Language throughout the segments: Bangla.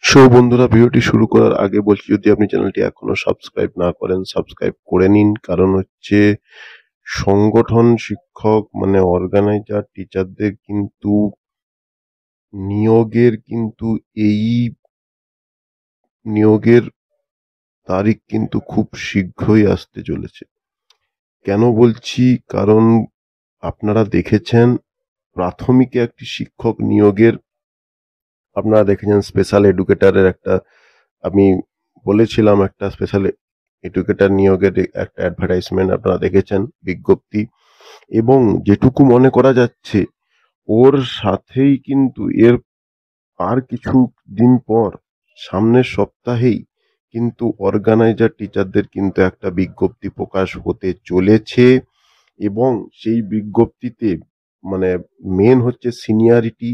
সো বন্ধুরা, ভিডিওটি শুরু করার আগে বলছি, যদি আপনি চ্যানেলটি এখনো সাবস্ক্রাইব না করেন সাবস্ক্রাইব করে নিন। কারণ হচ্ছে সংগঠন শিক্ষক মানে অর্গানাইজার টিচারদের কিন্তু এই নিয়োগের তারিখ কিন্তু খুব শীঘ্রই আসতে চলেছে। কেন বলছি? কারণ আপনারা দেখেছেন প্রাথমিকে একটি শিক্ষক নিয়োগের, আপনারা দেখেছেন স্পেশাল এডুকেটরের একটা, আমি বলেছিলাম একটা স্পেশাল এডুকেটর নিয়োগের একটা অ্যাডভার্টাইজমেন্ট আপনারা দেখেছেন, বিজ্ঞপ্তি। এবং যেটুকু মনে করা যাচ্ছে ওর সাথেই কিন্তু এর আর কিছু দিন পর সামনের সপ্তাহেই কিন্তু অর্গানাইজার টিচারদের কিন্তু একটা বিজ্ঞপ্তি প্রকাশ হতে চলেছে। এবং সেই বিজ্ঞপ্তিতে মানে মেন হচ্ছে সিনিয়রিটি,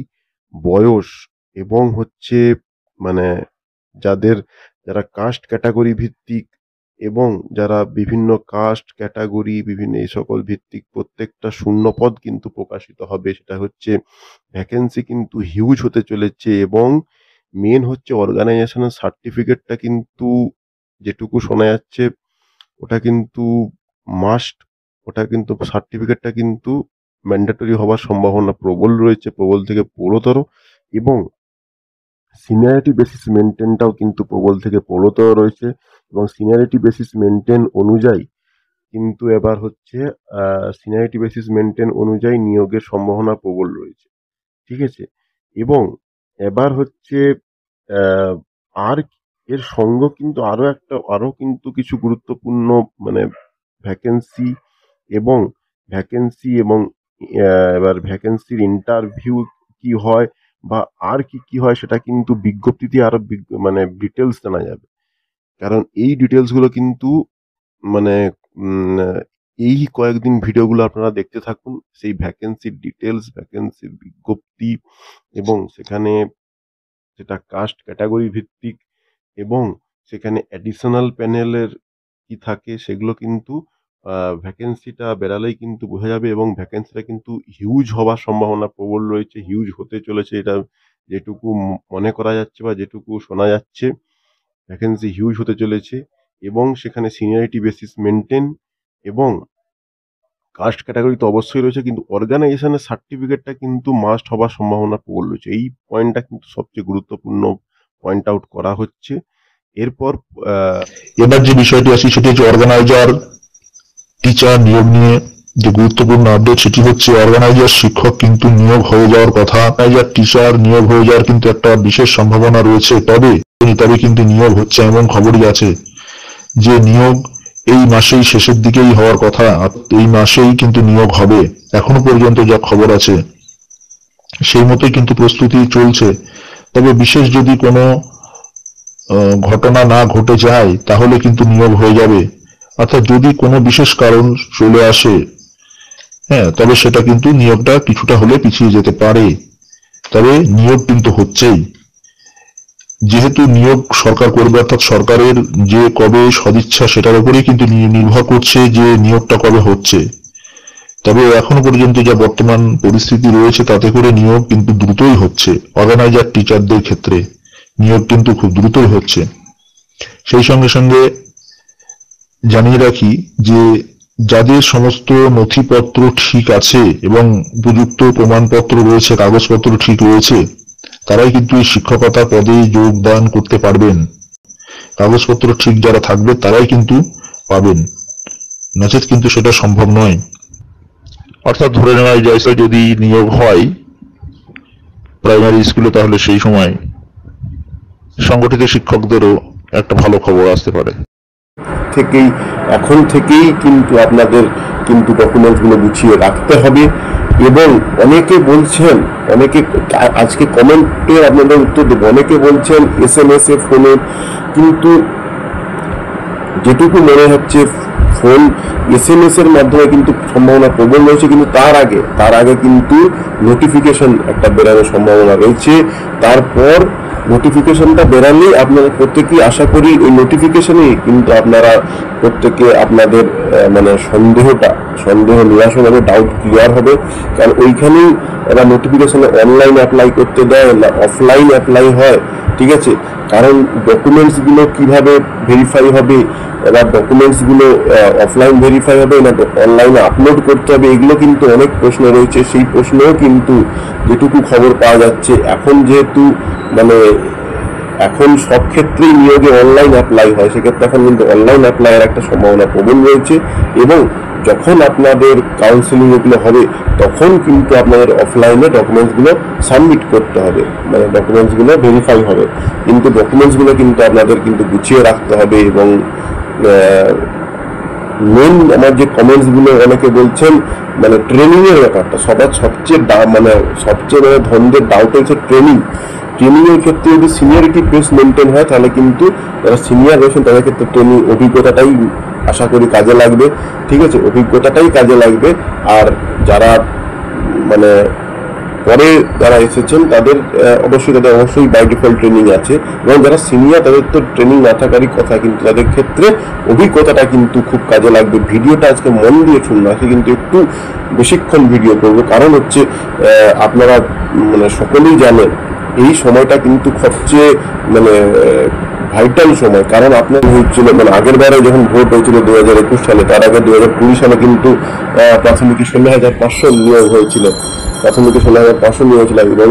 বয়স, এবং হচ্ছে মানে যারা কাস্ট ক্যাটাগরি ভিত্তিক এবং যারা বিভিন্ন কাস্ট ক্যাটাগরি বিভিন্ন এই সকল ভিত্তিক প্রত্যেকটা শূন্যপদ কিন্তু প্রকাশিত হবে। সেটা হচ্ছে ভ্যাকেন্সি কিন্তু হিউজ হতে চলেছে। এবং মেন হচ্ছে অর্গানাইজেশনের সার্টিফিকেটটা কিন্তু, যেটুকু শোনা যাচ্ছে, ওটা কিন্তু মাস্ট, ওটা কিন্তু সার্টিফিকেটটা কিন্তু ম্যান্ডেটরি হওয়ার সম্ভাবনা প্রবল রয়েছে, প্রবল থেকে প্রবলতর। এবং সিনিয়রিটি বেসিস মেনটেনটাও কিন্তু প্রবল থেকে প্রবলতর রয়েছে। এবং সিনিয়রিটি বেসিস মেনটেন অনুযায়ী কিন্তু এবার হচ্ছে সিনিয়রিটি বেসিস মেনটেন অনুযায়ী নিয়োগের সম্ভাবনা প্রবল রয়েছে, ঠিক আছে। এবং এবার হচ্ছে আহ, আর এর সঙ্গে কিন্তু আরো কিন্তু কিছু গুরুত্বপূর্ণ মানে ভ্যাকেন্সি এবং এবং এবার ভ্যাকেন্সির ইন্টারভিউ কি হয় বা আর কি কি হয় সেটা কিন্তু বিজ্ঞপ্তিতে আরো মানে ডিটেলস জানা যাবে। কারণ এই ডিটেলস গুলো কিন্তু মানে উম, আহ, এই কয়েকদিন ভিডিওগুলো আপনারা দেখতে থাকুন, সেই ভ্যাকেন্সির ডিটেলস, ভ্যাকেন্সির বিজ্ঞপ্তি, এবং সেখানে সেটা কাস্ট ক্যাটাগরি ভিত্তিক, এবং সেখানে অ্যাডিশনাল প্যানেলের কি থাকে সেগুলো কিন্তু ভ্যাকেন্সিটা বেরালেই কিন্তু বোঝা যাবে। এবং ভ্যাকেন্সিটা কিন্তু হিউজ হওয়ার সম্ভাবনা প্রবল রয়েছে, হিউজ হতে চলেছে, এটা যেটুকু মনে করা যাচ্ছে বা যেটুকু শোনা যাচ্ছে, ভ্যাকেন্সি হিউজ হতে চলেছে। এবং সেখানে সিনিয়রিটি বেসিস মেনটেন এবং কাস্ট ক্যাটাগরি তো অবশ্যই রয়েছে, কিন্তু অর্গানাইজেশনের সার্টিফিকেটটা কিন্তু মাস্ট হবার সম্ভাবনা প্রবল রয়েছে। এই পয়েন্টটা কিন্তু সবচেয়ে গুরুত্বপূর্ণ পয়েন্ট আউট করা হচ্ছে। এরপর এবার যে বিষয়টি আছে সেটি হচ্ছে অর্গানাইজার টিচার নিয়োগ নিয়ে যে গুরুত্বপূর্ণ আপডেট, সেটি হচ্ছে অর্গানাইজার শিক্ষক কিন্তু নিয়োগ হয়ে যাওয়ার কথা। অর্গানাইজার টিচার নিয়োগ হয়ে যাওয়ার কিন্তু একটা বিশেষ সম্ভাবনা রয়েছে। তবে কিন্তু নিয়োগ হচ্ছে এমন খবরই আছে যে নিয়োগ এই মাসেই শেষের দিকেই হওয়ার কথা, এই মাসেই কিন্তু নিয়োগ হবে। এখনো পর্যন্ত যা খবর আছে সেই মতোই কিন্তু প্রস্তুতি চলছে। তবে বিশেষ যদি কোনো ঘটনা না ঘটে যায় তাহলে কিন্তু নিয়োগ হয়ে যাবে। অর্থাৎ যদি কোনো বিশেষ কারণ চলে আসে, হ্যাঁ, তবে সেটা কিন্তু নিয়োগটা কিছুটা হলে পিছিয়ে যেতে পারে। তবে নিয়োগ কিন্তু হচ্ছেই। যেহেতু নিয়োগ সরকার করবে, অর্থাৎ সরকারের যে কবে সদিচ্ছা সেটার উপরেই কিন্তু নির্ভর করছে যে নিয়োগটা কবে হচ্ছে। তবে এখনো পর্যন্ত যা বর্তমান পরিস্থিতি রয়েছে তাতে করে নিয়োগ কিন্তু দ্রুতই হচ্ছে। অর্গানাইজার টিচারদের ক্ষেত্রে নিয়োগ কিন্তু খুব দ্রুতই হচ্ছে। সেই সঙ্গে সঙ্গে জানিয়ে রাখি যে যাদের সমস্ত নথিপত্র ঠিক আছে এবং উপযুক্ত প্রমাণপত্র রয়েছে, কাগজপত্র ঠিক রয়েছে, তারাই কিন্তু এই শিক্ষকতা পদে যোগদান করতে পারবেন। কাগজপত্র ঠিক যারা থাকবে তারাই কিন্তু পাবেন, নচেত কিন্তু সেটা সম্ভব নয়। অর্থাৎ ধরে নেওয়া যায় যদি নিয়োগ হয় প্রাইমারি স্কুলে, তাহলে সেই সময় সংগঠিত শিক্ষকদেরও একটা ভালো খবর আসতে পারে। এখন থেকেই কিন্তু আপনাদের কিন্তু ডকুমেন্টসগুলো গুছিয়ে রাখতে হবে। এবং অনেকে বলছেন, আজকে কমেন্টে আপনাদের উত্তর দেবো, অনেকে বলছেন SMS এ, ফোনে, কিন্তু যেটুকু মনে হচ্ছে ফোন SMS এর মাধ্যমে কিন্তু সম্ভাবনা প্রবল রয়েছে, কিন্তু তার আগে কিন্তু নোটিফিকেশন একটা বেরানোর সম্ভাবনা রয়েছে। তারপর নোটিফিকেশনটা বেরালে আপনারা প্রত্যেকেই, আশা করি ওই নোটিফিকেশনে কিন্তু আপনারা প্রত্যেকে আপনাদের মানে সন্দেহ নিরাসন হবে, ডাউট ক্লিয়ার হবে। কারণ ওইখানেই এরা নোটিফিকেশনে অনলাইন অ্যাপ্লাই করতে দেয় না অফলাইন অ্যাপ্লাই হয়, ঠিক আছে। কারণ ডকুমেন্টসগুলো কিভাবে ভেরিফাই হবে, এবার ডকুমেন্টসগুলো অফলাইন ভেরিফাই হবে না অনলাইনে আপলোড করতে হবে, এগুলো কিন্তু অনেক প্রশ্ন রয়েছে। সেই প্রশ্নও কিন্তু যেটুকু খবর পাওয়া যাচ্ছে এখন, যেহেতু মানে এখন সব ক্ষেত্রেই নিয়োগে অনলাইন অ্যাপ্লাই হয়, সেক্ষেত্রে এখন কিন্তু অনলাইন অ্যাপ্লাইয়ের একটা সম্ভাবনা প্রবল রয়েছে। এবং যখন আপনাদের কাউন্সিলিং এগুলো হবে তখন কিন্তু আপনাদের অফলাইনে ডকুমেন্টসগুলো সাবমিট করতে হবে, মানে ডকুমেন্টসগুলো ভেরিফাই হবে। কিন্তু ডকুমেন্টসগুলো কিন্তু আপনাদের কিন্তু গুছিয়ে রাখতে হবে। এবং মেন আমার যে কমেন্টসগুলো অনেকে বলছেন মানে ট্রেনিং এর ব্যাপারটা সবচেয়ে মানে ধনদের ডাউট হচ্ছে ট্রেনিং এর ক্ষেত্রে যদি সিনিয়রিটি বেস মেনটেন হয় তাহলে কিন্তু যারা সিনিয়র রয়েছেন তাদের ক্ষেত্রে ট্রেনিং অভিজ্ঞতাটাই আশা করি কাজে লাগবে। ঠিক আছে, অভিজ্ঞতাটাই কাজে লাগবে। আর যারা মানে পরে যারা এসেছেন তাদের অবশ্যই বাই ডিফল্ট ট্রেনিং আছে, এবং যারা সিনিয়র তাদের তো ট্রেনিং না থাকারই কথা, কিন্তু তাদের ক্ষেত্রে অভিজ্ঞতাটা কিন্তু খুব কাজে লাগবে। ভিডিওটা আজকে মন দিয়ে শুনুন, আজকে কিন্তু একটু বেশিক্ষণ ভিডিও করবো, কারণ হচ্ছে আপনারা মানে সকলেই জানেন এই সময়টা কিন্তু সবচেয়ে মানে ভাইটাল সময়। কারণ আপনার হয়েছিল মানে আগের বারে যখন ভোট হয়েছিল 2021 সালে, তার আগে 2020 সালে কিন্তু প্রাথমিকে 16,500 নিয়োগ হয়েছিল, প্রাথমিকে 16,500 নিয়োগ হয়েছিল। এবং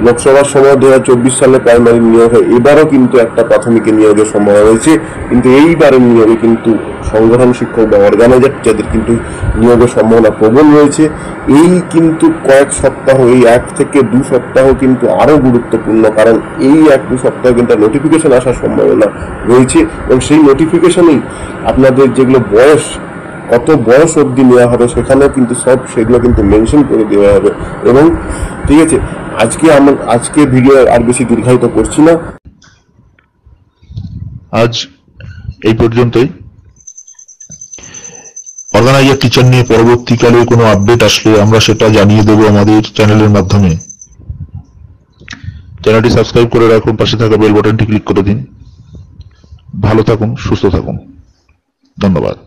লোকসভার সময় 2024 সালে প্রাইমারি নিয়োগ হয়, এবারও কিন্তু একটা প্রাথমিকে নিয়োগের সম্ভাবনা রয়েছে। কিন্তু এইবারের নিয়োগে কিন্তু সংগঠন শিক্ষক বা অর্গানাইজার যাদের কিন্তু নিয়োগের সম্ভাবনা প্রবল রয়েছে। এই কিন্তু কয়েক সপ্তাহ, এই 1 থেকে 2 সপ্তাহ কিন্তু আরো গুরুত্বপূর্ণ, কারণ এই 1-2 সপ্তাহ কিন্তু নোটিফিকেশন আসার সম্ভাবনা রয়েছে। এবং সেই নোটিফিকেশনেই আপনাদের যেগুলো কত বয়স অবধি নেওয়া হবে সেখানেও কিন্তু সেগুলো কিন্তু মেনশন করে দেওয়া হবে। এবং ঠিক আছে, আজকে ভিডিও আর বেশি দীর্ঘায়িত করছি না, আজ এই পর্যন্তই। অর্গানাইজার টিচার নিয়ে পরবর্তীকালে কোনো আপডেট আসলে আমরা সেটা জানিয়ে দেব আমাদের চ্যানেলের মাধ্যমে। চ্যানেলটি সাবস্ক্রাইব করে রাখুন, পাশে থাকা বেল বাটনটি ক্লিক করে দিন। ভালো থাকুন, সুস্থ থাকুন, ধন্যবাদ।